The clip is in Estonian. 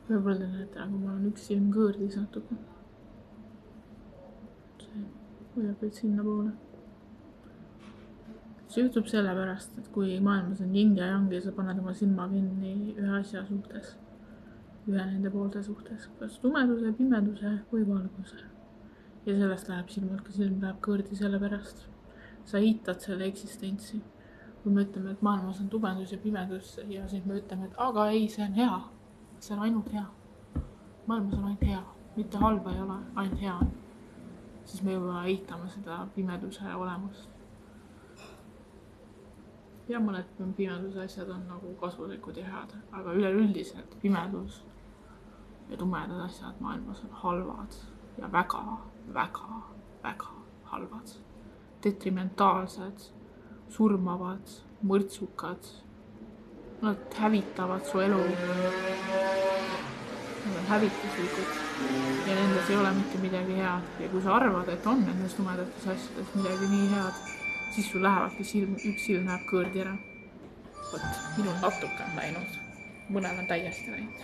Võib-olla te näete, aga mul on üks silm kõõrdis natuke. See hoiab veid sinna poole. See juhtub sellepärast, et kui maailmas on yin ja yang ja sa paned oma silma kinni ühe asja suhtes, ühe nende poolte suhtes, kas tumeduse, pimeduse või valguse. Ja sellest läheb silmalt, kui silm läheb kõõrdi sellepärast. Sa eitad selle eksistentsi. Kui me ütleme, et maailmas on tumedus ja pimedus ja siis me ütleme, et aga ei, see on hea. See on ainult hea. Maailmas on ainult hea. Mitte halba ei ole, ainult hea on. Siis me juba eitame seda pimeduse olemust. Ja mõned pimeduse asjad on nagu kasulikud ja head, aga üleüldiselt pimedus ja tumedad asjad maailmas on halvad ja väga, väga, väga halvad. Detrimentaalsed, surmavad, mõrtsukad. Nad hävitavad su elu. Nad on hävituslikud ja nendes ei ole mitte midagi head. Ja kui sa arvad, et on nendes tumedates asjades midagi nii head, siis sul lähevadki üks silm läheb kõõrdi ära. Võt, minul natuke on läinud. Mõnel on täiesti läinud.